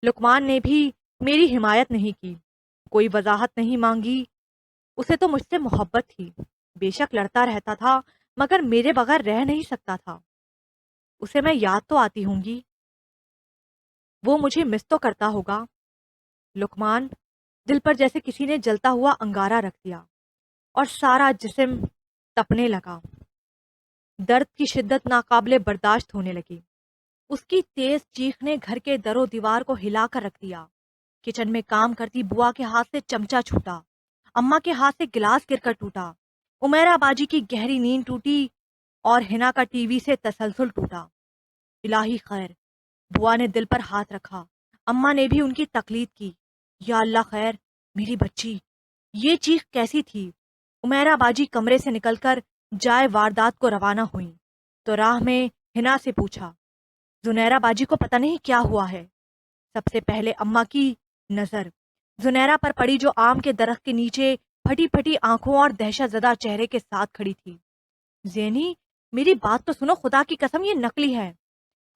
لقمان نے بھی میری حمایت نہیں کی، کوئی وضاحت نہیں مانگی۔ اسے تو مجھ سے محبت تھی، بے شک لڑتا رہتا تھا مگر میرے بغیر رہ نہیں سکتا تھا۔ اسے میں یاد تو آتی ہوں گی، وہ مجھے مس تو کرتا ہوگا۔ لقمان، دل پر جیسے کسی نے جلتا ہوا انگارہ رکھ دیا اور سارا جسم تپنے لگا۔ درد کی شدت ناقابل برداشت ہونے لگی۔ اس کی تیز چیخ نے گھر کے در و دیوار کو ہلا کر رکھ دیا۔ کچن میں کام کرتی بوا کے ہاتھ سے چمچہ چھوٹا، اماں کے ہاتھ سے گلاس گر کر ٹوٹا، عمیرہ باجی کی گہری نیند ٹوٹی اور ہنا کا ٹی وی سے تسلسل ٹوٹا۔ الہی خیر! بوا نے دل پر ہاتھ رکھا، اماں نے بھی ان کی تقلید کی۔ یا اللہ خیر! میری بچی! یہ چیخ کیسی تھی؟ عمیرہ باجی کمرے سے نکل کر جائے واردات کو روانہ ہوئیں تو راہ میں ہنا سے پوچھا، زنیرہ باجی کو پتہ نہیں کیا ہوا ہے؟ سب سے پہلے اماں کی نظر زنیرہ پر پڑی، جو آم کے درخت کے نیچے پھٹی پھٹی آنکھوں اور دہشت زدہ چہرے کے ساتھ کھڑی تھی۔ زینی، میری بات تو سنو، خدا کی قسم یہ نکلی ہے۔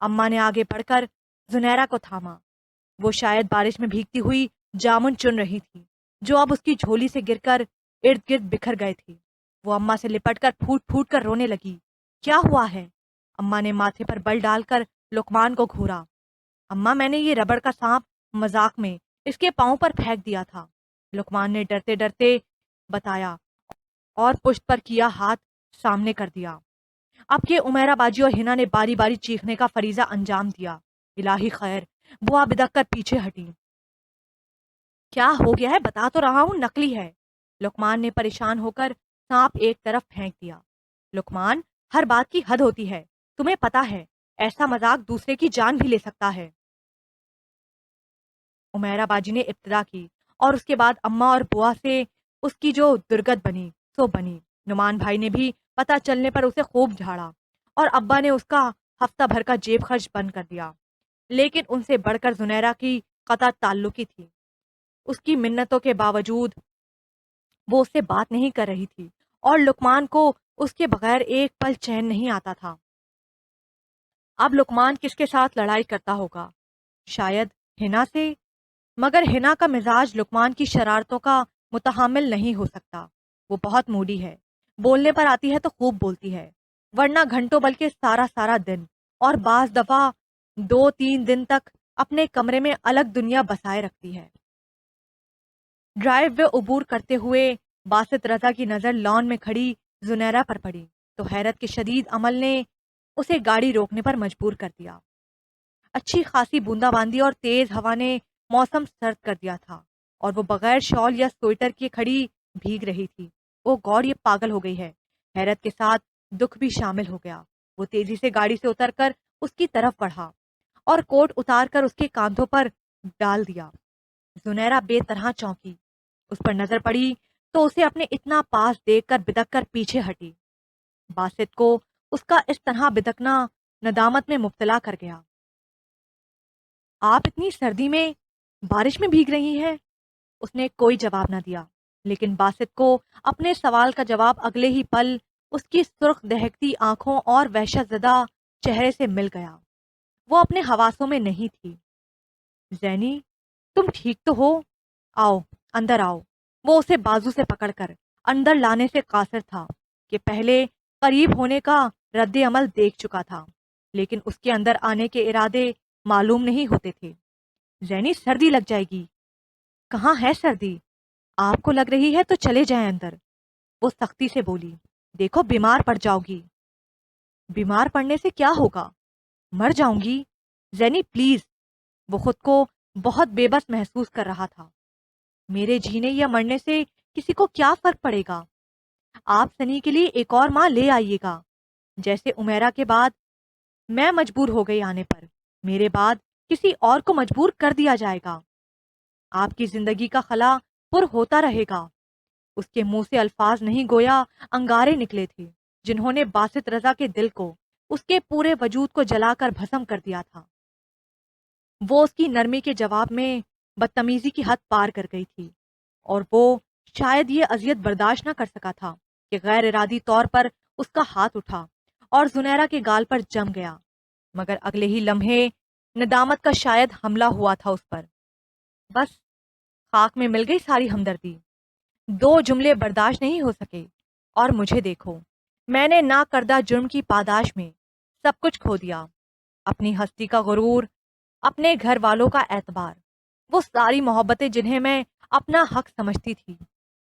اماں نے آگے بڑھ کر زنیرہ کو تھاما۔ وہ شاید بارش میں بھیگتی ہوئی جامن چن رہی تھی جو اب اس کی جھولی سے گر کر ارد گرد بکھر گئے تھی۔ وہ اماں سے لپٹ کر پھوٹ پھوٹ کر رونے لگی۔ کیا ہوا ہے؟ اماں نے ماتھے پر بل ڈال کر لقمان کو گھورا۔ اماں، میں نے یہ ربڑ کا سانپ مذاق میں اس کے پاؤں پر پھینک دیا تھا، لقمان نے ڈرتے ڈرتے بتایا اور پشت پر کیا ہاتھ سامنے کر دیا۔ اب کہ عمیرہ باجی اور ہنا نے باری باری چیخنے کا فریضہ انجام دیا۔ الہی خیر! بوا بدک کر پیچھے ہٹی۔ کیا ہو گیا ہے؟ بتا تو رہا ہوں، نکلی ہے۔ لقمان نے پریشان ہو کر سانپ ایک طرف پھینک دیا۔ لقمان، ہر بات کی حد ہوتی ہے، تمہیں پتا ہے ایسا مذاق دوسرے کی جان بھی لے سکتا ہے۔ عمیرہ باجی نے ابتدا کی اور اس کے بعد اماں اور بوا سے اس کی جو درگت بنی سو بنی۔ نعمان بھائی نے بھی پتہ چلنے پر اسے خوب جھاڑا اور ابا نے اس کا ہفتہ بھر کا جیب خرچ بند کر دیا، لیکن ان سے بڑھ کر زنیرہ کی قطع تعلقی تھی۔ اس کی منتوں کے باوجود وہ اس سے بات نہیں کر رہی تھی اور لقمان کو اس کے بغیر ایک پل چین نہیں آتا تھا۔ اب لقمان کس کے ساتھ لڑائی کرتا ہوگا؟ شاید ہنا سے، مگر ہنا کا مزاج لقمان کی شرارتوں کا متحمل نہیں ہو سکتا۔ وہ بہت موڈی ہے، بولنے پر آتی ہے تو خوب بولتی ہے، ورنہ گھنٹوں بلکہ سارا سارا دن اور بعض دفعہ 2-3 دن تک اپنے کمرے میں الگ دنیا بسائے رکھتی ہے۔ ڈرائیو وے عبور کرتے ہوئے باسط رضا کی نظر لان میں کھڑی زنیرہ پر پڑی تو حیرت کے شدید عمل نے اسے گاڑی روکنے پر مجبور کر دیا۔ اچھی خاصی بوندا باندی اور تیز ہوا نے موسم سرد کر دیا تھا اور وہ بغیر شال یا سویٹر کے کھڑی بھیگ رہی تھی۔ او گاڈ، یہ پاگل ہو گئی ہے! حیرت کے ساتھ دکھ بھی شامل ہو گیا۔ وہ تیزی سے گاڑی سے اتر کر اس کی طرف بڑھا اور کوٹ اتار کر اس کے کاندھوں پر ڈال دیا۔ زنیرہ بے طرح چونکی، اس پر نظر پڑی تو اسے اپنے اتنا پاس دیکھ کر بدک کر پیچھے ہٹی۔ باسط کو اس کا اس طرح بدکنا ندامت میں مبتلا کر گیا۔ آپ اتنی سردی میں بارش میں بھیگ رہی ہیں؟ اس نے کوئی جواب نہ دیا، لیکن باسط کو اپنے سوال کا جواب اگلے ہی پل اس کی سرخ دہکتی آنکھوں اور وحشت زدہ چہرے سے مل گیا۔ وہ اپنے حواسوں میں نہیں تھی۔ زینی، تم ٹھیک تو ہو؟ آؤ اندر آؤ۔ وہ اسے بازو سے پکڑ کر اندر لانے سے قاصر تھا کہ پہلے قریب ہونے کا رد عمل دیکھ چکا تھا، لیکن اس کے اندر آنے کے ارادے معلوم نہیں ہوتے تھے۔ زینی، سردی لگ جائے گی۔ کہاں ہے سردی؟ آپ کو لگ رہی ہے تو چلے جائیں اندر، وہ سختی سے بولی۔ دیکھو بیمار پڑ جاؤ گی۔ بیمار پڑنے سے کیا ہوگا؟ مر جاؤں گی۔ زینی پلیز۔ وہ خود کو بہت بے بس محسوس کر رہا تھا۔ میرے جینے یا مرنے سے کسی کو کیا فرق پڑے گا؟ آپ سنی کے لیے ایک اور ماں لے آئیے گا، جیسے عمیرہ کے بعد میں مجبور ہو گئی آنے پر، میرے بعد کسی اور کو مجبور کر دیا جائے گا۔ آپ کی زندگی کا خلا پر ہوتا رہے گا۔ اس کے منہ سے الفاظ نہیں گویا انگارے نکلے تھے جنہوں نے باسط رضا کے دل کو، اس کے پورے وجود کو جلا کر بھسم کر دیا تھا۔ وہ اس کی نرمی کے جواب میں بدتمیزی کی حد پار کر گئی تھی اور وہ شاید یہ اذیت برداشت نہ کر سکا تھا کہ غیر ارادی طور پر اس کا ہاتھ اٹھا اور زنیرہ کے گال پر جم گیا، مگر اگلے ہی لمحے ندامت کا شاید حملہ ہوا تھا اس پر۔ بس خاک میں مل گئی ساری ہمدردی۔ دو جملے برداشت نہیں ہو سکے، اور مجھے دیکھو، میں نے نا کردہ جرم کی پاداش میں سب کچھ کھو دیا، اپنی ہستی کا غرور، اپنے گھر والوں کا اعتبار، وہ ساری محبتیں جنہیں میں اپنا حق سمجھتی تھی،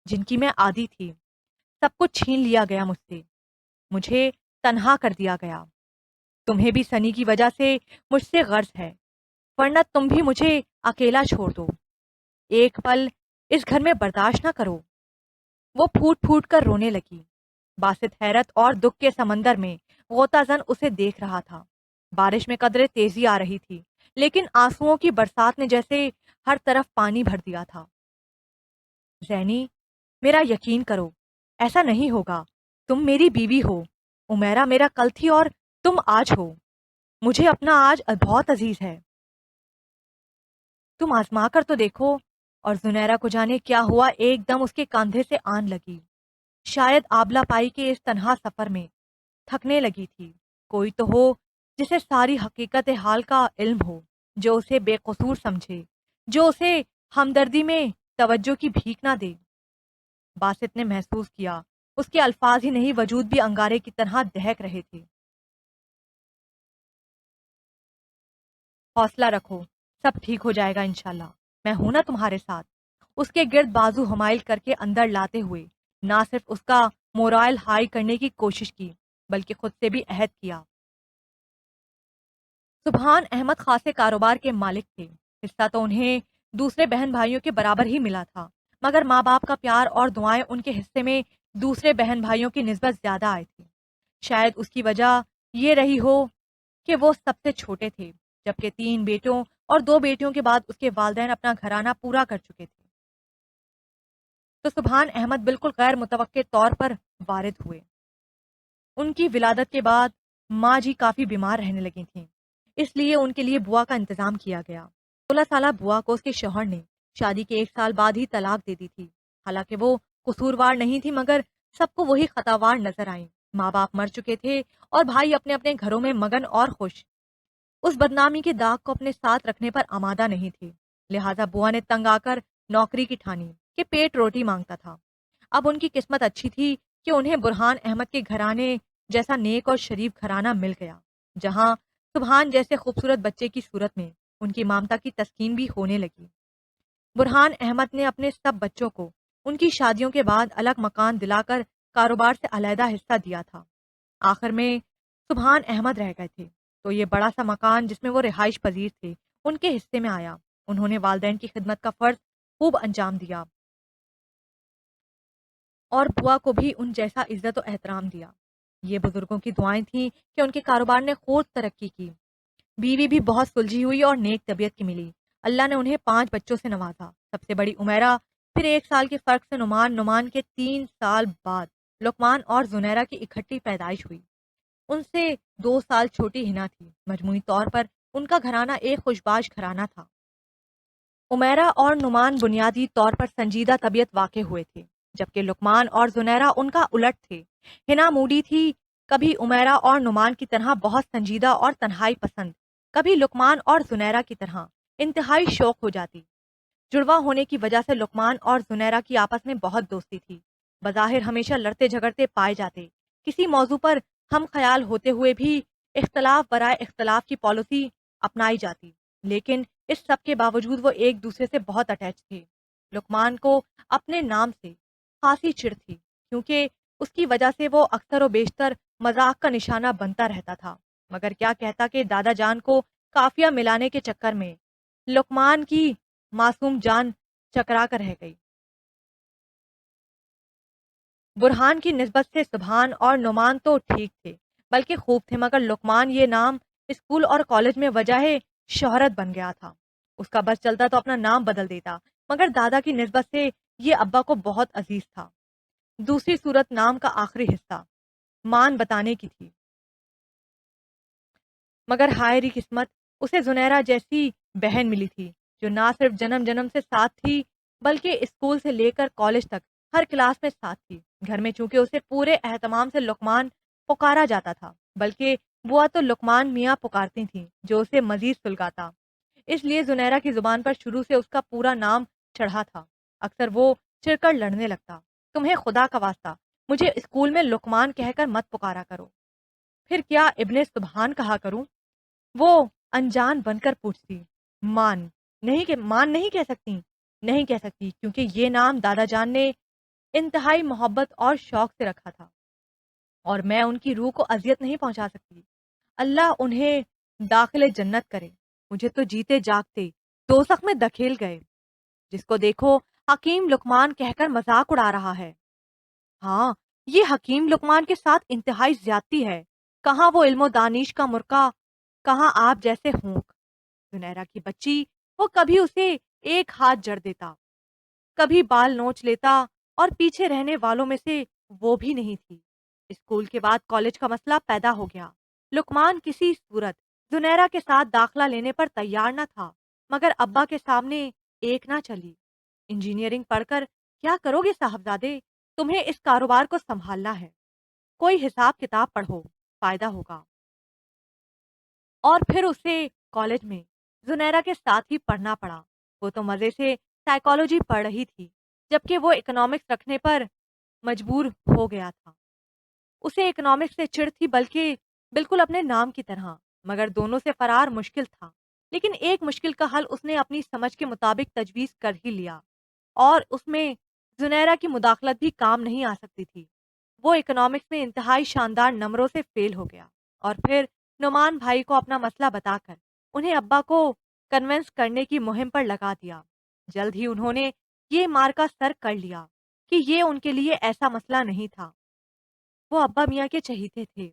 جن کی میں عادی تھی، سب کچھ چھین لیا گیا مجھ سے، مجھے تنہا کر دیا گیا۔ تمہیں بھی سنی کی وجہ سے مجھ سے غرض ہے، ورنہ تم بھی مجھے اکیلا چھوڑ دو، ایک پل اس گھر میں برداشت نہ کرو۔ وہ پھوٹ پھوٹ کر رونے لگی۔ باسط حیرت اور دکھ کے سمندر میں غوطہ زن اسے دیکھ رہا تھا۔ بارش میں قدرے تیزی آ رہی تھی، لیکن آنسوؤں کی برسات نے جیسے ہر طرف پانی بھر دیا تھا۔ زینی، میرا یقین کرو، ایسا نہیں ہوگا۔ تم میری بیوی ہو، عمیرہ میرا کل تھی اور تم آج ہو۔ مجھے اپنا آج بہت عزیز ہے۔ تم آزما کر تو دیکھو۔ اور زنیرہ کو جانے کیا ہوا، ایک دم اس کے کاندھے سے آن لگی۔ شاید آبلا پائی کے اس تنہا سفر میں تھکنے لگی تھی۔ کوئی تو ہو جسے ساری حقیقت حال کا علم ہو، جو اسے بے قصور سمجھے، جو اسے ہمدردی میں توجہ کی بھیک نہ دے۔ باسط نے محسوس کیا اس کے الفاظ ہی نہیں، وجود بھی انگارے کی طرح دہک رہے تھے۔ حوصلہ رکھو، سب ٹھیک ہو جائے گا انشاءاللہ، میں ہوں نا تمہارے ساتھ۔ اس کے گرد بازو ہمائل کر کے اندر لاتے ہوئے نہ صرف اس کا مورائل ہائی کرنے کی کوشش کی، بلکہ خود سے بھی عہد کیا۔ سبحان احمد خاصے کاروبار کے مالک تھے، حصہ تو انہیں دوسرے بہن بھائیوں کے برابر ہی ملا تھا، مگر ماں باپ کا پیار اور دعائیں ان کے حصے میں دوسرے بہن بھائیوں کی نسبت زیادہ آئی تھی۔ شاید اس کی وجہ یہ رہی ہو کہ وہ سب سے چھوٹے تھے، جبکہ 3 بیٹوں اور 2 بیٹیوں کے بعد اس کے والدین اپنا گھرانہ پورا کر چکے تھے۔ تو سبحان احمد بالکل غیر متوقع طور پر وارد ہوئے۔ ان کی ولادت کے بعد ماں جی کافی بیمار رہنے لگی تھیں، اس لیے ان کے لیے بوا کا انتظام کیا گیا۔ 16 سالہ بوا کو اس کے شوہر نے شادی کے 1 سال بعد ہی طلاق دے دی تھی۔ حالانکہ وہ قصوروار نہیں تھی، مگر سب کو وہی خطاوار نظر آئیں۔ ماں باپ مر چکے تھے اور بھائی اپنے اپنے گھروں میں مگن اور خوش، اس بدنامی کے داغ کو اپنے ساتھ رکھنے پر آمادہ نہیں تھے۔ لہٰذا بوا نے تنگ آ کر نوکری کی ٹھانی کہ پیٹ روٹی مانگتا تھا۔ اب ان کی قسمت اچھی تھی کہ انہیں برہان احمد کے گھرانے جیسا نیک اور شریف گھرانہ مل گیا، جہاں سبحان جیسے خوبصورت بچے کی صورت میں ان کی مامتا کی تسکین بھی ہونے لگی۔ برہان احمد نے اپنے سب بچوں کو ان کی شادیوں کے بعد الگ مکان دلا کر کاروبار سے علیحدہ حصہ دیا تھا۔ آخر میں سبحان احمد رہ گئے تھے، تو یہ بڑا سا مکان جس میں وہ رہائش پذیر تھے ان کے حصے میں آیا۔ انہوں نے والدین کی خدمت کا فرض خوب انجام دیا اور بوا کو بھی ان جیسا عزت و احترام دیا۔ یہ بزرگوں کی دعائیں تھیں کہ ان کے کاروبار نے خوب ترقی کی۔ بیوی بھی بہت سلجھی ہوئی اور نیک طبیعت کی ملی۔ اللہ نے انہیں 5 بچوں سے نوازا۔ سب سے بڑی عمیرہ، پھر 1 سال کے فرق سے نعمان، نعمان کے 3 سال بعد لقمان اور زنیرہ کی اکٹھی پیدائش ہوئی۔ ان سے 2 سال چھوٹی ہنا تھی۔ مجموعی طور پر ان کا گھرانہ ایک خوشباش گھرانہ تھا۔ عمیرہ اور نعمان بنیادی طور پر سنجیدہ طبیعت واقع ہوئے تھے، جبکہ لقمان اور زنیرہ ان کا الٹ تھے۔ ہنا موڈی تھی، کبھی عمیرہ اور نعمان کی طرح بہت سنجیدہ اور تنہائی پسند، کبھی لقمان اور زنیرہ کی طرح انتہائی شوق ہو جاتی۔ جڑواں ہونے کی وجہ سے لقمان اور زنیرہ کی آپس میں بہت دوستی تھی۔ بظاہر ہمیشہ لڑتے جھگڑتے پائے جاتے، کسی موضوع پر ہم خیال ہوتے ہوئے بھی اختلاف برائے اختلاف کی پالیسی اپنائی جاتی، لیکن اس سب کے باوجود وہ ایک دوسرے سے بہت اٹیچ تھے۔ لقمان کو اپنے نام سے خاصی چڑ تھی، کیونکہ اس کی وجہ سے وہ اکثر و بیشتر مذاق کا نشانہ بنتا رہتا تھا، مگر کیا کہتا کہ دادا جان کو قافیہ ملانے کے چکر میں لقمان کی معصوم جان چکرا کر رہ گئی۔ برہان کی نسبت سے سبحان اور نعمان تو ٹھیک تھے، بلکہ خوب تھے، مگر لقمان یہ نام اسکول اور کالج میں وجہ شہرت بن گیا تھا۔ اس کا بس چلتا تو اپنا نام بدل دیتا، مگر دادا کی نسبت سے یہ ابا کو بہت عزیز تھا۔ دوسری صورت نام کا آخری حصہ مان بتانے کی تھی، مگر ہائے ری قسمت، اسے زنیرہ جیسی بہن ملی تھی جو نہ صرف جنم جنم سے ساتھ تھی، بلکہ اسکول سے لے کر کالج تک ہر کلاس میں ساتھ تھی۔ گھر میں چونکہ اسے پورے اہتمام سے لقمان پکارا جاتا تھا، بلکہ بوا تو لقمان میاں پکارتی تھیں جو اسے مزید سلگاتا، اس لیے زنیرہ کی زبان پر شروع سے اس کا پورا نام چڑھا تھا۔ اکثر وہ چڑ کر لڑنے لگتا، تمہیں خدا کا واسطہ مجھے اسکول میں لقمان کہہ کر مت پکارا کرو، پھر کیا ابن سبحان کہا کروں؟ وہ انجان بن کر پوچھتی، مان مان نہیں کہہ سکتی؟ نہیں کہہ سکتی کیونکہ یہ نام دادا جان نے انتہائی محبت اور شوق سے رکھا تھا اور میں ان کی روح کو اذیت نہیں پہنچا سکتی۔ اللہ انہیں داخل جنت کرے، مجھے تو جیتے جاگتے دوزخ میں دھکیل گئے۔ جس کو دیکھو حکیم لقمان کہہ کر مذاق اڑا رہا ہے۔ ہاں، یہ حکیم لقمان کے ساتھ انتہائی زیادتی ہے، کہاں وہ علم و دانش کا مرکا، کہاں آپ جیسے ہونک۔ زنیرہ کی بچی، وہ کبھی اسے ایک ہاتھ جڑ دیتا، کبھی بال نوچ لیتا، اور پیچھے رہنے والوں میں سے وہ بھی نہیں تھی۔ اسکول کے بعد کالج کا مسئلہ پیدا ہو گیا۔ لقمان کسی صورت زنیرہ کے ساتھ داخلہ لینے پر تیار نہ تھا، مگر ابا کے سامنے ایک نہ چلی۔ انجینئرنگ پڑھ کر کیا کرو گے صاحبزادے؟ تمہیں اس کاروبار کو سنبھالنا ہے، کوئی حساب کتاب پڑھو، فائدہ ہوگا۔ اور پھر اسے کالج میں زنیرہ کے ساتھ ہی پڑھنا پڑا۔ وہ تو مزے سے سائیکالوجی پڑھ رہی تھی، جبکہ وہ اکنامکس رکھنے پر مجبور ہو گیا تھا۔ اسے اکنامکس سے چڑ تھی، بلکہ بالکل اپنے نام کی طرح، مگر دونوں سے فرار مشکل تھا۔ لیکن ایک مشکل کا حل اس نے اپنی سمجھ کے مطابق تجویز کر ہی لیا، اور اس میں زنیرہ کی مداخلت بھی کام نہیں آ سکتی تھی۔ وہ اکنامکس میں انتہائی شاندار نمبروں سے فیل ہو گیا، اور پھر نعمان بھائی کو اپنا مسئلہ بتا کر انہیں ابا کو کنونس کرنے کی مہم پر لگا دیا۔ جلد ہی انہوں نے یہ مارکا سر کر لیا کہ یہ ان کے لیے ایسا مسئلہ نہیں تھا۔ وہ ابا میاں کے چہیتے تھے۔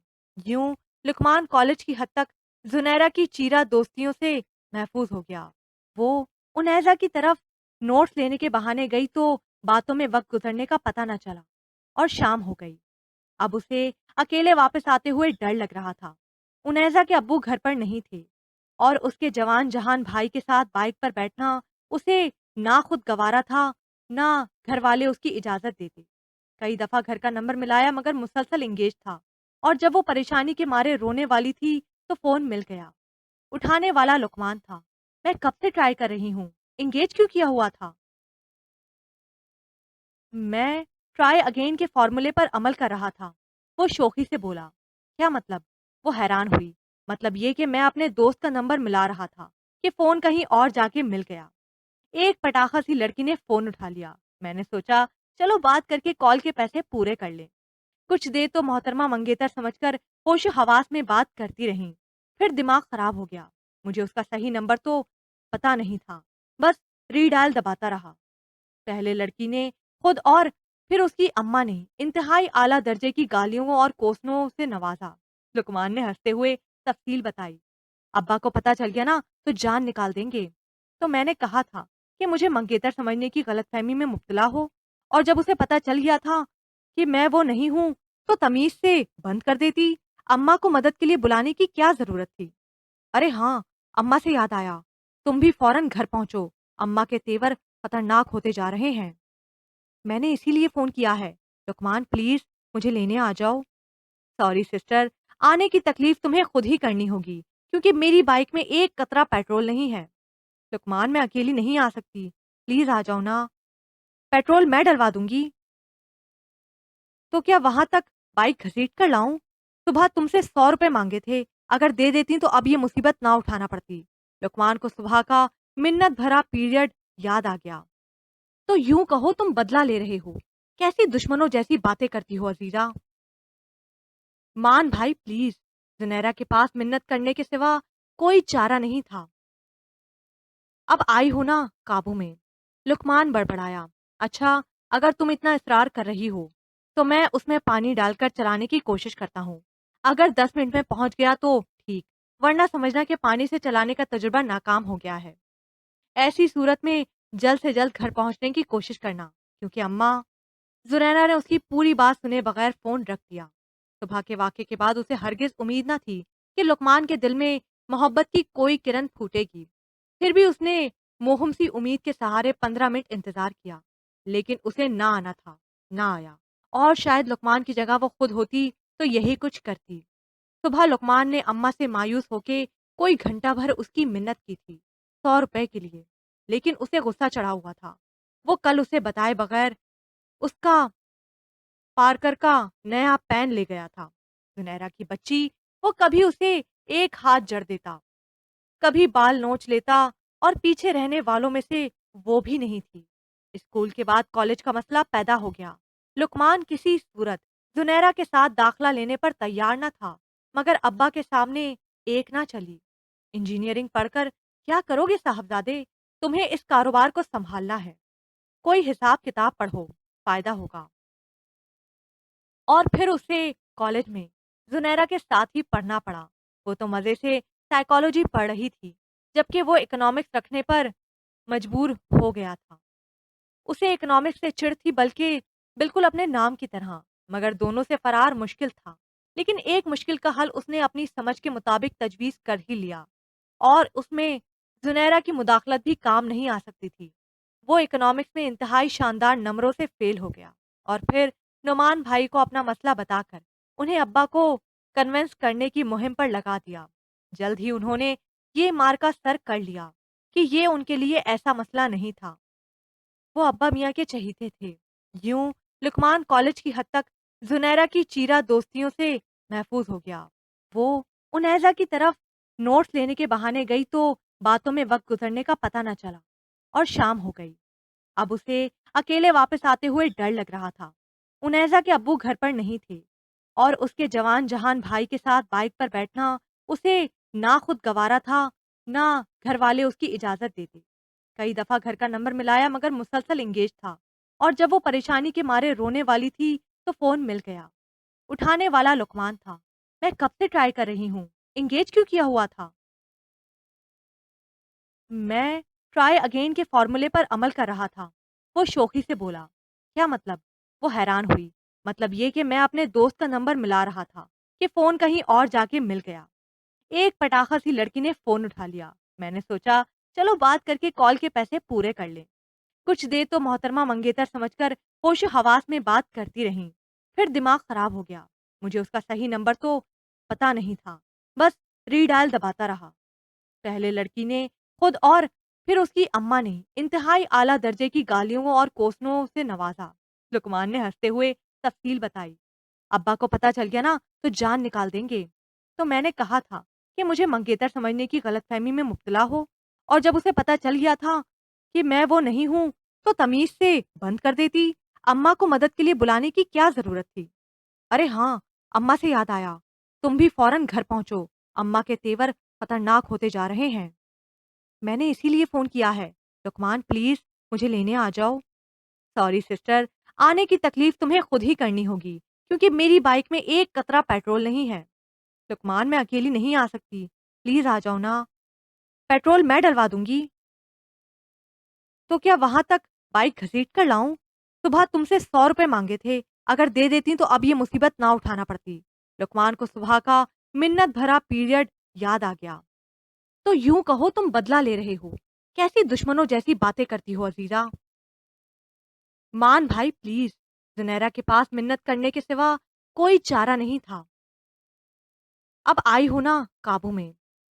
یوں لقمان کالج کی حد تک زنیرہ کی چیرہ دوستیوں سے محفوظ ہو گیا۔ وہ انیزہ کی طرف نوٹس لینے کے بہانے گئی تو باتوں میں وقت گزرنے کا پتہ نہ چلا، اور شام ہو گئی۔ اب اسے اکیلے واپس آتے ہوئے ڈر لگ رہا تھا۔ انیزہ کے ابو گھر پر نہیں تھے، اور اس کے جوان جہان بھائی کے ساتھ بائک پر بیٹھنا اسے نہ خود گوارا تھا، نہ گھر والے اس کی اجازت دیتے۔ کئی دفعہ گھر کا نمبر ملایا مگر مسلسل انگیج تھا، اور جب وہ پریشانی کے مارے رونے والی تھی تو فون مل گیا۔ اٹھانے والا لقمان تھا۔ میں کب سے ٹرائی کر رہی ہوں، انگیج کیوں کیا ہوا تھا؟ میں ٹرائی اگین کے فارمولے پر عمل کر رہا تھا، وہ شوخی سے بولا۔ کیا مطلب؟ وہ حیران ہوئی۔ مطلب یہ کہ میں اپنے دوست کا نمبر ملا رہا تھا کہ فون کہیں اور جا کے مل گیا۔ ایک پٹاخہ سی لڑکی نے فون اٹھا لیا۔ میں نے سوچا چلو بات کر کے کال کے پیسے پورے کر لیں۔ کچھ دیر تو محترمہ منگیتر سمجھ کر ہوش و حواس میں بات کرتی رہیں، پھر دماغ خراب ہو گیا۔ مجھے اس کا صحیح نمبر تو پتا نہیں تھا، بس ری ڈائل دباتا رہا۔ پہلے لڑکی نے خود اور پھر اس کی اماں نے انتہائی اعلیٰ درجے کی گالیوں اور کوسنوں سے نوازا۔ لقمان نے ہنستے ہوئے تفصیل بتائی۔ ابا کو پتا چل گیا نا تو جان نکال دیں گے، تو میں نے کہا تھا کہ مجھے منگیتر سمجھنے کی غلط فہمی میں مبتلا ہو، اور جب اسے پتا چل گیا تھا کہ میں وہ نہیں ہوں تو تمیز سے بند کر دیتی۔ اماں کو مدد کے لیے بلانے کی کیا ضرورت تھی؟ ارے ہاں، اماں سے یاد آیا، تم بھی فوراً گھر پہنچو، اماں کے تیور خطرناک ہوتے جا رہے ہیں۔ میں نے اسی لیے فون کیا ہے۔ لقمان پلیز مجھے لینے آ جاؤ۔ سوری سسٹر، آنے کی تکلیف تمہیں خود ہی کرنی ہوگی کیونکہ میری بائک میں ایک قطرہ پیٹرول نہیں ہے۔ لقمان میں اکیلی نہیں آ سکتی، پلیز آ جاؤ نا، پیٹرول میں ڈلوا دوں گی۔ تو کیا وہاں تک بائک گھسیٹ کر لاؤں؟ صبح تم سے 100 روپے مانگے تھے، اگر دے دیتی تو اب یہ مصیبت نہ اٹھانا پڑتی۔ لقمان کو صبح کا منت بھرا پیریڈ یاد آ گیا۔ تو یوں کہو تم بدلہ لے رہے ہو، کیسی دشمنوں جیسی باتیں کرتی ہو عزیزہ۔ مان بھائی پلیز، زنیرہ کے پاس منت کرنے کے سوا کوئی چارہ نہیں تھا۔ اب آئی ہو نا قابو میں؟ لقمان بڑبڑایا۔ اچھا، اگر تم اتنا اصرار کر رہی ہو تو میں اس میں پانی ڈال کر چلانے کی کوشش کرتا ہوں۔ اگر 10 منٹ میں پہنچ گیا تو ٹھیک، ورنہ سمجھنا کہ پانی سے چلانے کا تجربہ ناکام ہو گیا ہے۔ ایسی صورت میں جلد سے جلد گھر پہنچنے کی کوشش کرنا، کیونکہ اماں… زنیرہ نے اس کی پوری بات سنے بغیر فون رکھ دیا۔ صبح کے واقعے کے بعد اسے ہرگز امید نہ تھی کہ لقمان کے دل میں محبت کی کوئی کرن پھوٹے گی۔ پھر بھی اس نے موہم سی امید کے سہارے 15 منٹ انتظار کیا، لیکن اسے نہ آنا تھا، نہ آیا، اور شاید لقمان کی جگہ وہ خود ہوتی تو یہی کچھ کرتی۔ صبح لقمان نے اماں سے مایوس ہو کے کوئی گھنٹہ بھر اس کی منت کی تھی، 100 روپے کے لیے، لیکن اسے غصہ چڑھا ہوا تھا۔ وہ کل اسے بتائے بغیر اس کا پارکر کا نیا پین لے گیا تھا۔ زنیرا کی بچی، وہ کبھی اسے ایک ہاتھ جڑ دیتا، کبھی بال نوچ لیتا، اور پیچھے رہنے والوں میں سے وہ بھی نہیں تھی۔ اسکول کے بعد کالج کا مسئلہ پیدا ہو گیا۔ لقمان کسی صورت زنیرا کے ساتھ داخلہ لینے پر تیار نہ تھا، مگر ابا کے سامنے ایک نہ چلی۔ انجینئرنگ پڑھ کر کیا کرو گے صاحبزادے؟ تمہیں اس کاروبار کو سنبھالنا ہے، کوئی حساب کتاب پڑھو، فائدہ ہوگا۔ اور پھر اسے کالج میں زنیرا کے ساتھ ہی پڑھنا پڑا۔ وہ تو مزے سے سائیکالوجی پڑھ رہی تھی، جبکہ وہ اکنامکس رکھنے پر مجبور ہو گیا تھا۔ اسے اکنامکس سے چڑ تھی، بلکہ بالکل اپنے نام کی طرح، مگر دونوں سے فرار مشکل تھا۔ لیکن ایک مشکل کا حل اس نے اپنی سمجھ کے مطابق تجویز کر ہی لیا، اور اس میں زنیرا کی مداخلت بھی کام نہیں آ سکتی تھی۔ وہ اکنامکس میں انتہائی شاندار نمبروں سے فیل ہو گیا، اور پھر نعمان بھائی کو اپنا مسئلہ بتا کر انہیں ابا کو کنونس کرنے کی مہم پر لگا دیا۔ جلد ہی انہوں نے یہ مارکا سر کر لیا کہ یہ ان کے لیے ایسا مسئلہ نہیں تھا۔ وہ ابا میاں کے چہیتے تھے۔ یوں لقمان کالج کی حد تک زنیرا کی چیرہ دوستیوں سے محفوظ ہو گیا۔ وہ انیزہ کی طرف نوٹس لینے کے بہانے گئی تو باتوں میں وقت گزرنے کا پتہ نہ چلا، اور شام ہو گئی۔ اب اسے اکیلے واپس آتے ہوئے ڈر لگ رہا تھا۔ انیزہ کے ابو گھر پر نہیں تھے، اور اس کے جوان جہان بھائی کے ساتھ بائک پر بیٹھنا اسے نہ خود گوارا تھا، نہ گھر والے اس کی اجازت دیتے۔ کئی دفعہ گھر کا نمبر ملایا، مگر مسلسل انگیج تھا، اور جب وہ پریشانی کے مارے رونے والی تھی تو فون مل گیا۔ اٹھانے والا لقمان تھا۔ میں کب سے ٹرائی کر رہی ہوں، انگیج کیوں کیا ہوا تھا؟ میں ٹرائی اگین کے فارمولے پر عمل کر رہا تھا، وہ شوخی سے بولا۔ کیا مطلب؟ وہ حیران ہوئی۔ مطلب یہ کہ میں اپنے دوست کا نمبر ملا رہا تھا کہ فون کہیں اور جا کے مل گیا۔ ایک پٹاخہ سی لڑکی نے فون اٹھا لیا۔ میں نے سوچا چلو بات کر کے کال کے پیسے پورے کر لیں۔ کچھ دیر تو محترمہ منگیتر سمجھ کر ہوش و حواس میں بات کرتی رہیں، پھر دماغ خراب ہو گیا۔ مجھے اس کا صحیح نمبر تو پتا نہیں تھا، بس ری ڈائل دباتا رہا۔ پہلے لڑکی نے خود اور پھر اس کی اماں نے انتہائی اعلیٰ درجے کی گالیوں اور کوسنوں سے نوازا۔ لقمان نے ہنستے ہوئے تفصیل بتائی۔ ابا کو پتا چل گیا نا تو جان نکال دیں گے۔ تو میں نے کہا تھا کہ مجھے منگیتر سمجھنے کی غلط فہمی میں مبتلا ہو، اور جب اسے پتا چل گیا تھا کہ میں وہ نہیں ہوں تو تمیز سے بند کر دیتی۔ اماں کو مدد کے لیے بلانے کی کیا ضرورت تھی؟ ارے ہاں، اماں سے یاد آیا، تم بھی فوراً گھر پہنچو، اماں کے تیور خطرناک ہوتے جا رہے ہیں۔ میں نے اسی لیے فون کیا ہے۔ لقمان پلیز مجھے لینے آ جاؤ۔ سوری سسٹر، آنے کی تکلیف تمہیں خود ہی کرنی ہوگی، کیونکہ میری بائک میں ایک قطرہ پیٹرول نہیں ہے۔ لقمان میں اکیلی نہیں آ سکتی، پلیز آ جاؤ نا، پیٹرول میں ڈلوا دوں گی۔ تو کیا وہاں تک بائک گھسیٹ کر لاؤں؟ صبح تم سے 100 روپے مانگے تھے، اگر دے دیتی تو اب یہ مصیبت نہ اٹھانا پڑتی۔ لقمان کو صبح کا منت بھرا پیریڈ یاد آ گیا۔ تو یوں کہو تم بدلہ لے رہے ہو، کیسی دشمنوں جیسی باتیں کرتی ہو عزیزہ۔ مان بھائی پلیز، زنیرا کے پاس منت کرنے کے سوا کوئی چارہ نہیں تھا۔ اب آئی ہو نا قابو میں؟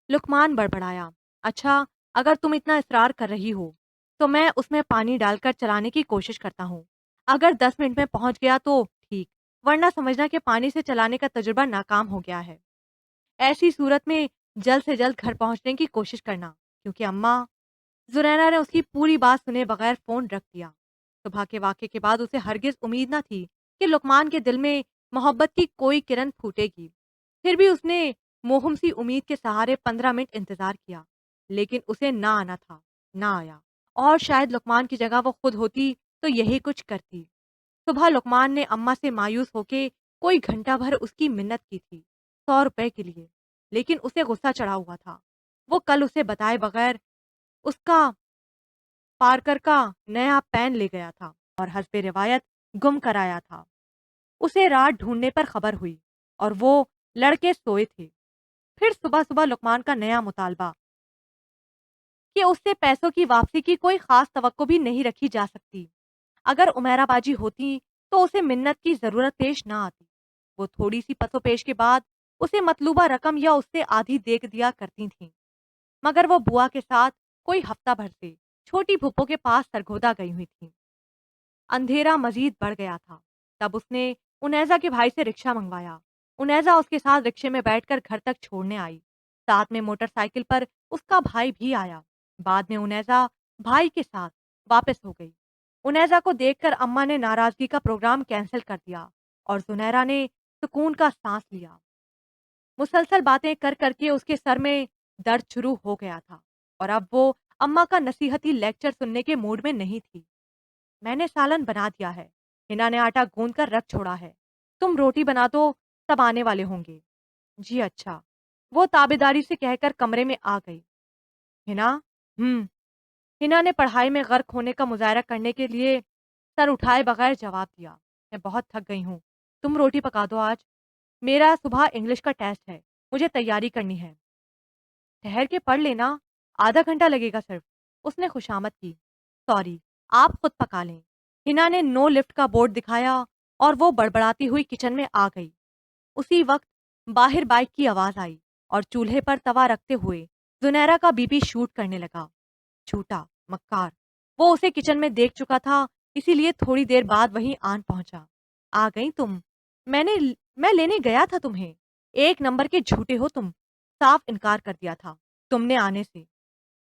لقمان بڑبڑایا۔ اچھا، اگر تم اتنا اصرار کر رہی ہو تو میں اس میں پانی ڈال کر چلانے کی کوشش کرتا ہوں۔ اگر 10 منٹ میں پہنچ گیا تو ٹھیک، ورنہ سمجھنا کہ پانی سے چلانے کا تجربہ ناکام ہو گیا ہے۔ ایسی صورت میں جلد سے جلد گھر پہنچنے کی کوشش کرنا، کیونکہ اماں… زنیرا نے اس کی پوری بات سنے بغیر فون رکھ دیا۔ صبح کے واقعے کے بعد اسے ہرگز امید نہ تھی کہ لقمان کے دل میں محبت کی کوئی کرن پھوٹے گی۔ پھر بھی اس نے موہم سی امید کے سہارے 15 منٹ انتظار کیا، لیکن اسے نہ آنا تھا، نہ آیا۔ اور شاید لقمان کی جگہ وہ خود ہوتی تو یہی کچھ کرتی۔ صبح لقمان نے اماں سے مایوس ہو کے کوئی گھنٹہ بھر اس کی منت کی تھی، 100 روپے کے لیے، لیکن اسے غصہ چڑھا ہوا تھا۔ وہ کل اسے بتائے بغیر اس کا پارکر کا نیا پین لے گیا تھا، اور حسب روایت گم کرایا تھا۔ اسے رات ڈھونڈنے پر خبر ہوئی، اور وہ لڑکے سوئے تھے۔ پھر صبح صبح لقمان کا نیا مطالبہ کہ اس سے پیسوں کی واپسی کی کوئی خاص توقع بھی نہیں رکھی جا سکتی۔ اگر عمیرہ باجی ہوتی تو اسے منت کی ضرورت پیش نہ آتی۔ وہ تھوڑی سی پس و پیش کے بعد اسے مطلوبہ رقم یا اس سے آدھی دے دیا کرتی تھیں، مگر وہ بوا کے ساتھ کوئی ہفتہ بھر سے چھوٹی پھپھو کے پاس سرگودا گئی ہوئی تھی۔ اندھیرا مزید بڑھ گیا تھا، تب اس نے انیزا کے بھائی سے رکشہ منگوایا۔ انیزا اس کے ساتھ رکشے میں بیٹھ کر گھر تک چھوڑنے آئی، ساتھ میں موٹر سائیکل پر اس کا بھائی بھی آیا۔ بعد میں انیزا بھائی کے ساتھ واپس ہو گئی۔ انیزا کو دیکھ کر اماں نے ناراضگی کا پروگرام کینسل کر دیا اور زنیرا نے سکون کا سانس لیا۔ مسلسل باتیں کر کر کے اس کے سر میں درد شروع ہو گیا تھا اور اب وہ اماں کا نصیحتی لیکچر سننے کے موڈ میں نہیں تھی۔ میں نے سالن بنا دیا ہے، ہنا نے آٹا گوندھ کر رکھ چھوڑا ہے، تم روٹی بنا دو، سب آنے والے ہوں گے۔ جی اچھا، وہ تابیداری سے کہہ کر کمرے میں آ گئی۔ ہنا ہنا نے پڑھائی میں غرق ہونے کا مظاہرہ کرنے کے لیے سر اٹھائے بغیر جواب دیا۔ میں بہت تھک گئی ہوں، تم روٹی پکا دو آج، میرا صبح انگلش کا ٹیسٹ ہے، مجھے تیاری کرنی ہے۔ ٹھہر کے پڑھ لینا، آدھا گھنٹہ لگے گا صرف، اس نے خوشامد کی۔ سوری، آپ خود پکا لیں۔ ہنا نے نو لفٹ کا بورڈ دکھایا اور وہ بڑبڑاتی ہوئی کچن میں آ گئی۔ اسی وقت باہر بائک کی آواز آئی اور چولہے پر توا رکھتے ہوئے زنیرا کا بی پی شوٹ کرنے لگا۔ جھوٹا مکار، وہ اسے کچن میں دیکھ چکا تھا، اسی لیے تھوڑی دیر بعد وہیں آن پہنچا۔ آ گئی تم؟ میں نے میں لینے گیا تھا تمہیں۔ ایک نمبر کے جھوٹے ہو تم، صاف انکار کر دیا تھا تم نے آنے سے۔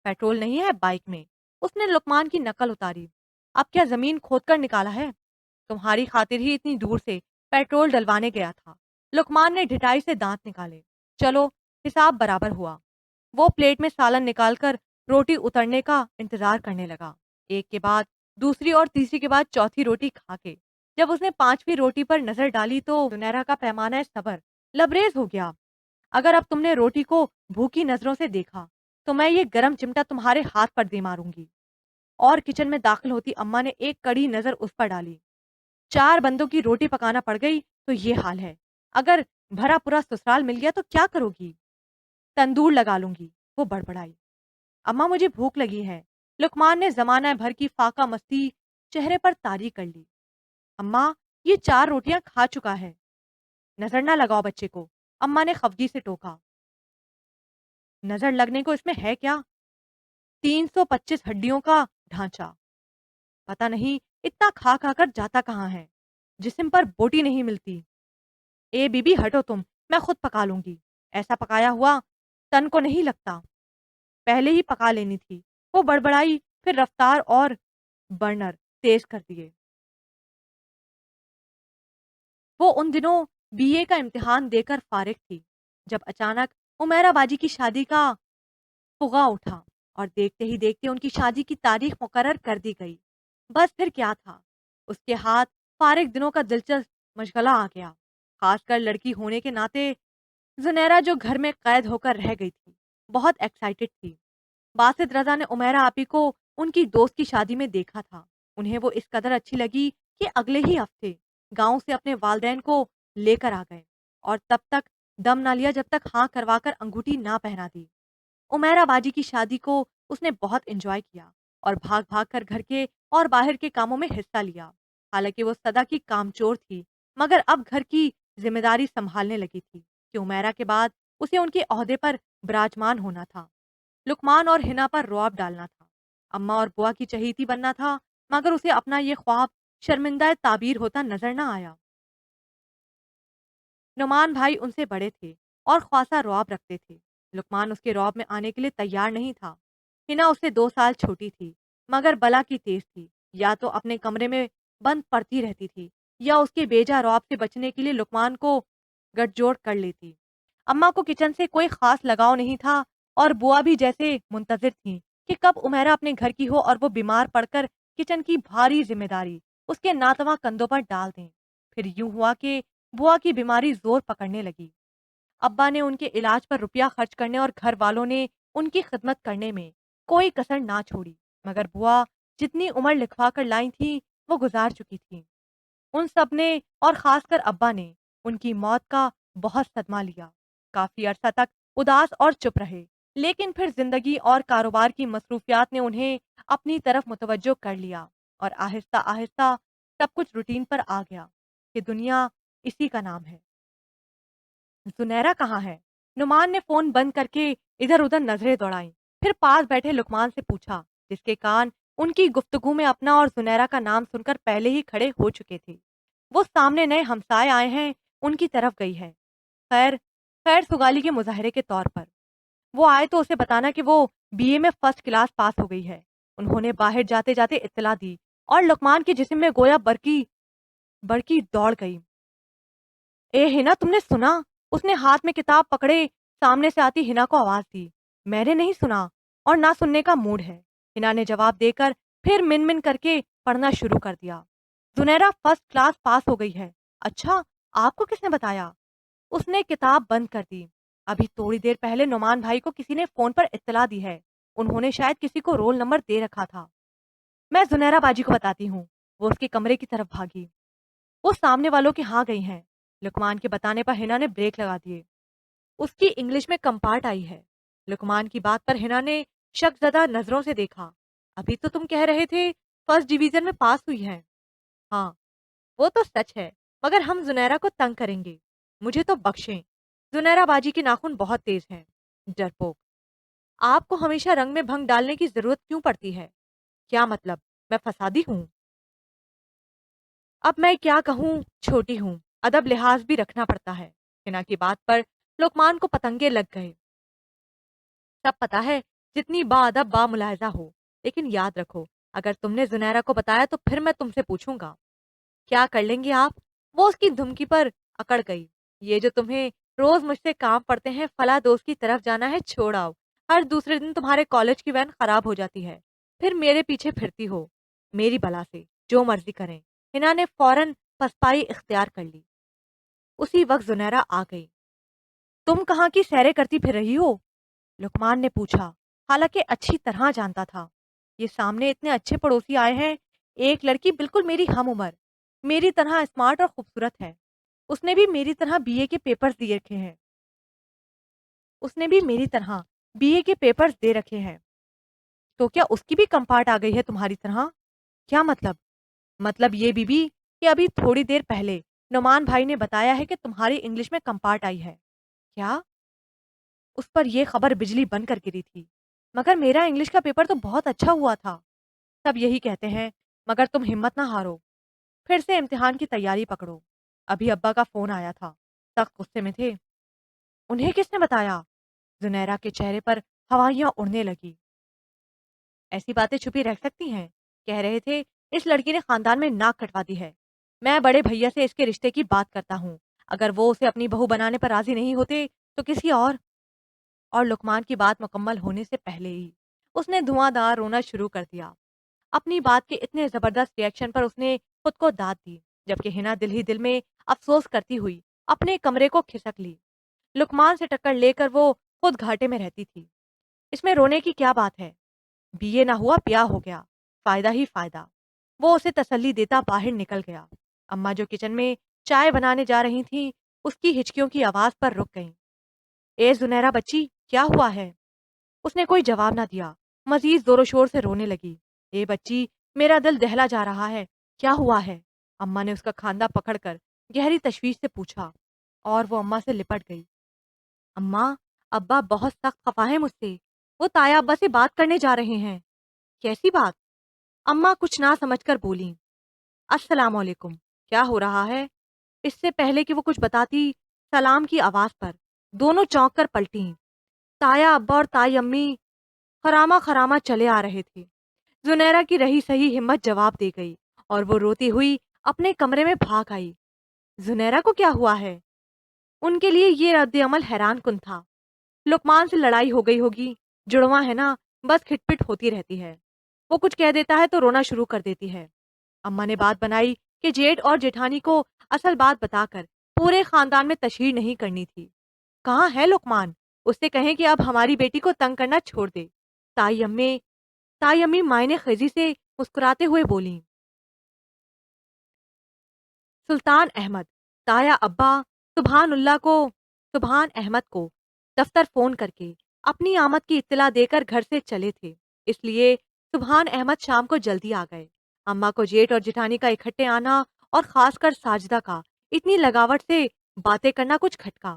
پیٹرول نہیں ہے بائک میں، اس نے لقمان کی نقل اتاری۔ اب کیا زمین کھود کر نکالا ہے؟ تمہاری خاطر ہی اتنی دور سے پیٹرول ڈلوانے گیا تھا۔ لقمان نے ڈھٹائی سے دانت نکالے۔ چلو، حساب برابر ہوا۔ وہ پلیٹ میں سالن نکال کر روٹی اترنے کا انتظار کرنے لگا، ایک کے بعد دوسری اور تیسری کے بعد چوتھی روٹی کھا کے جب اس نے پانچویں روٹی پر نظر ڈالی تو زنیرا کا پیمانہ صبر لبریز ہو گیا۔ اگر اب تم نے روٹی کو بھوکی نظروں سے دیکھا تو میں یہ گرم چمٹا تمہارے ہاتھ پر دے ماروں گی۔ اور کچن میں داخل ہوتی اماں نے ایک کڑی نظر اس پر ڈالی۔ چار بندوں کی روٹی پکانا پڑ گئی تو یہ حال ہے، اگر بھرا پورا سسرال مل گیا تو کیا کرو گی؟ تندور لگا لوں گی، وہ بڑبڑائی۔ اماں مجھے بھوک لگی ہے۔ لقمان نے زمانہ بھر کی فاقہ مستی چہرے پر طاری کر لی۔ اماں، یہ چار روٹیاں کھا چکا ہے، نظر نہ لگاؤ بچے کو، اماں نے خفگی سے ٹوکا۔ نظر لگنے کو اس میں ہے کیا؟ 325 ہڈیوں کا ڈھانچہ، پتہ نہیں اتنا کھا کھا کر جاتا کہاں ہے، جسم پر بوٹی نہیں ملتی۔ اے بی بی ہٹو تم، میں خود پکا لوں گی، ایسا پکایا ہوا تن کو نہیں لگتا، پہلے ہی پکا لینی تھی، وہ بڑبڑائی، پھر رفتار اور برنر تیز کر دیے۔ وہ ان دنوں بی اے کا امتحان دے کر فارغ تھی جب اچانک عمیرہ باجی کی شادی کا فغا اٹھا اور دیکھتے ہی دیکھتے ان کی شادی کی تاریخ مقرر کر دی گئی۔ بس پھر کیا تھا، اس کے ہاتھ فارغ دنوں کا دلچسپ مشغلہ آ گیا، خاص کر لڑکی ہونے کے ناطے۔ زنیرا جو گھر میں قید ہو کر رہ گئی تھی بہت ایکسائٹڈ تھی۔ باسط رضا نے عمیرہ آپی کو ان کی دوست کی شادی میں دیکھا تھا، انہیں وہ اس قدر اچھی لگی کہ اگلے ہی ہفتے گاؤں سے اپنے والدین کو لے کر آ گئے اور تب تک دم نہ لیا جب تک ہاں کروا کر انگوٹھی نہ پہنا دی۔ عمیرہ باجی کی شادی کو اس نے بہت انجوائے کیا اور بھاگ بھاگ کر گھر کے اور باہر کے کاموں میں حصہ لیا۔ حالانکہ وہ سدا کی کامچور تھی مگر اب گھر کی ذمہ داری سنبھالنے لگی تھی کہ عمیرہ کے بعد اسے ان کے عہدے پر براجمان ہونا تھا، لقمان اور ہنا پر رعب ڈالنا تھا، اماں اور بوا کی چہیتی بننا تھا، مگر اسے اپنا یہ خواب شرمندہ تعبیر ہوتا نظر نہ آیا۔ نعمان بھائی ان سے بڑے تھے اور خاصا رعب رکھتے تھے، لقمان اس کے رعب میں آنے کے لیے تیار نہیں تھا۔ ہنا اس سے 2 سال چھوٹی تھی مگر بلا کی تیز تھی، یا تو اپنے کمرے میں بند پڑتی رہتی تھی یا اس کے بیجا رعب سے بچنے کے لیے لقمان کو گٹھ جوڑ کر لیتی۔ اماں کو کچن سے کوئی خاص لگاؤ نہیں تھا اور بوا بھی جیسے منتظر تھیں کہ کب عمیرہ اپنے گھر کی ہو اور وہ بیمار پڑ کر کچن کی بھاری ذمہ داری اس کے ناتواں کندھوں پر ڈال دیں۔ پھر یوں ہوا کہ بوا کی بیماری زور پکڑنے لگی۔ ابا نے ان کے علاج پر روپیہ خرچ کرنے اور گھر والوں نے ان کی خدمت کرنے میں کوئی کسر نہ چھوڑی، مگر بوا جتنی عمر لکھوا کر لائی تھی وہ گزار چکی تھی۔ ان سب نے اور خاص کر ابا نے ان کی موت کا بہت صدمہ لیا، کافی عرصہ تک اداس اور چپ رہے، لیکن پھر زندگی اور کاروبار کی مصروفیات نے انہیں اپنی طرف متوجہ کر لیا اور آہستہ آہستہ سب کچھ روٹین پر آ گیا کہ دنیا اسی کا نام ہے۔ زنیرہ کہاں ہے؟ نعمان نے فون بند کر کے ادھر ادھر نظریں دوڑائیں، پھر پاس بیٹھے لقمان سے پوچھا، جس کے کان ان کی گفتگو میں اپنا اور زنیرہ کا نام سن کر پہلے ہی کھڑے ہو چکے تھے۔ وہ سامنے نئے ہمسائے آئے ہیں، ان کی طرف گئی ہے۔ خیر، خیر سگالی کے مظاہرے کے طور پر وہ آئے تو اسے بتانا کہ وہ بی اے میں فرسٹ کلاس پاس ہو گئی ہے۔ انہوں نے باہر جاتے جاتے اطلاع دی اور لقمان کے جسم میں گویا برقی بڑکی دوڑ گئی۔ اے ہنا، تم نے سنا؟ اس نے ہاتھ میں کتاب پکڑے سامنے سے آتی ہنا کو آواز دی۔ میں نے نہیں سنا اور نہ سننے کا موڈ ہے، ہنا نے جواب دے کر پھر من من کر کے پڑھنا شروع کر دیا۔ زنیرہ فرسٹ کلاس پاس ہو گئی ہے۔ اچھا، آپ کو کس نے بتایا؟ اس نے کتاب بند کر دی۔ ابھی تھوڑی دیر پہلے نعمان بھائی کو کسی نے فون پر اطلاع دی ہے، انہوں نے شاید کسی کو رول نمبر دے رکھا تھا۔ میں زنیرہ باجی کو بتاتی ہوں۔ وہ اس کے کمرے کی طرف بھاگی۔ وہ سامنے والوں کے ہاں گئی ہیں۔ لقمان کے بتانے پر ہنا نے بریک لگا دیے۔ اس کی انگلش میں کمپارٹ آئی ہے۔ لقمان کی بات پر ہنا نے شک زدہ نظروں سے دیکھا۔ ابھی تو تم کہہ رہے تھے فرسٹ ڈویژن میں پاس ہوئی ہے۔ ہاں، وہ تو سچ ہے، مگر ہم زنیرہ کو تنگ کریں گے۔ مجھے تو بخشیں، زنیرہ باجی کے ناخن بہت تیز ہیں۔ ڈرپوک، آپ کو ہمیشہ رنگ میں بھنگ ڈالنے کی ضرورت کیوں پڑتی ہے؟ کیا مطلب، میں فسادی ہوں؟ اب میں کیا کہوں، چھوٹی ہوں، ادب لحاظ بھی رکھنا پڑتا ہے۔ ہنا کی بات پر لقمان کو پتنگے لگ گئے۔ سب پتا ہے، جتنی با ادب با ملاحظہ ہو، لیکن یاد رکھو، اگر تم نے زنیرہ کو بتایا تو پھر میں تم سے پوچھوں گا۔ کیا کر لیں گے آپ؟ وہ اس کی دھمکی پر اکڑ گئی۔ یہ جو تمہیں روز مجھ سے کام پڑتے ہیں، فلاں دوست کی طرف جانا ہے، چھوڑ آؤ۔ ہر دوسرے دن تمہارے کالج کی وین خراب ہو جاتی ہے، پھر میرے پیچھے پھرتی ہو۔ میری بلا سے جو مرضی کریں۔ ہنا نے فوراً پسپائی اختیار کر لی۔ اسی وقت زنیرہ آ گئی۔ تم کہاں کی سیریں کرتی پھر رہی ہو؟ لقمان نے پوچھا، حالانکہ اچھی طرح جانتا تھا۔ یہ سامنے اتنے اچھے پڑوسی آئے ہیں، ایک لڑکی بالکل میری ہم عمر، میری طرح اسمارٹ اور خوبصورت ہے۔ اس نے بھی میری طرح بی اے کے پیپرز دیے رکھے ہیں۔ اس نے بھی میری طرح بی اے کے پیپرز دے رکھے ہیں۔ تو کیا اس کی بھی کمپارٹ آ گئی ہے تمہاری طرح؟ کیا مطلب؟ مطلب یہ بی کہ ابھی تھوڑی دیر پہلے نعمان بھائی نے بتایا ہے کہ تمہاری انگلش میں کمپارٹ آئی ہے۔ کیا؟ اس پر یہ خبر بجلی بن کر گری تھی۔ مگر میرا انگلش کا پیپر تو بہت اچھا ہوا تھا۔ سب یہی کہتے ہیں، مگر تم ہمت نہ ہارو، پھر سے امتحان کی تیاری پکڑو۔ ابھی ابا کا فون آیا تھا، سخت غصے میں تھے۔ انہیں کس نے بتایا؟ زنیرہ کے چہرے پر ہوائیاں اڑنے لگی۔ ایسی باتیں چھپی رہ سکتی ہیں؟ کہہ رہے تھے اس لڑکی نے خاندان میں ناک کٹوا دی ہے۔ میں بڑے بھیا سے اس کے رشتے کی بات کرتا ہوں، اگر وہ اسے اپنی بہو بنانے پر راضی نہیں ہوتے تو کسی اور لقمان کی بات مکمل ہونے سے پہلے ہی اس نے دھواں دار رونا شروع کر دیا۔ اپنی بات کے اتنے زبردست ریئیکشن پر اس نے خود کو داد دی، جبکہ ہنا دل ہی دل میں افسوس کرتی ہوئی اپنے کمرے کو کھسک لی۔ لقمان سے ٹکر لے کر وہ خود گھاٹے میں رہتی تھی۔ اس میں رونے کی کیا بات ہے؟ بی اے نہ ہوا، بیاہ ہو گیا، فائدہ ہی فائدہ۔ وہ اسے تسلی دیتا باہر نکل گیا۔ اماں جو کچن میں چائے بنانے جا رہی تھیں، اس کی ہچکیوں کی آواز پر رک گئیں۔ اے زنیرہ بچی، کیا ہوا ہے؟ اس نے کوئی جواب نہ دیا، مزید زور و شور سے رونے لگی۔ اے بچی، میرا دل دہلا جا رہا ہے، کیا ہوا ہے؟ اماں نے اس کا کھاندا پکڑ کر گہری تشویش سے پوچھا، اور وہ اماں سے لپٹ گئی۔ اماں، ابا بہت سخت خفا ہے مجھ سے، وہ تایا ابا سے بات کرنے جا رہے ہیں۔ کیسی بات؟ اماں کچھ نہ سمجھ کر بولیں۔ السلام علیکم۔ کیا ہو رہا ہے؟ اس سے پہلے کہ وہ کچھ بتاتی، سلام کی آواز پر دونوں چونک کر پلٹیں۔ تایا ابا اور تائی امی خراما خراما چلے آ رہے تھے۔ زنیرہ کی رہی صحیح ہمت جواب دے گئی اور وہ روتی ہوئی اپنے کمرے میں بھاگ آئی۔ زنیرہ کو کیا ہوا ہے؟ ان کے لیے یہ رد عمل حیران کن تھا۔ لقمان سے لڑائی ہو گئی ہوگی، جڑواں ہے نا، بس کھٹ پٹ ہوتی رہتی ہے۔ وہ کچھ کہہ دیتا ہے تو رونا شروع کر دیتی ہے۔ اماں نے بات بنائی کہ جیٹ اور جیٹھانی کو اصل بات بتا کر پورے خاندان میں تشہیر نہیں کرنی تھی۔ کہاں ہے لقمان؟ اس سے کہیں کہ اب ہماری بیٹی کو تنگ کرنا چھوڑ دے۔ تائی امی مائنے خیزی سے مسکراتے ہوئے بولیں۔ سلطان احمد، تایا ابا سبحان احمد کو دفتر فون کر کے اپنی آمد کی اطلاع دے کر گھر سے چلے تھے، اس لیے سبحان احمد شام کو جلدی آ گئے۔ اماں کو جیٹ اور جٹھانی کا اکٹھے آنا اور خاص کر ساجدہ کا اتنی لگاوٹ سے باتیں کرنا کچھ کھٹکا۔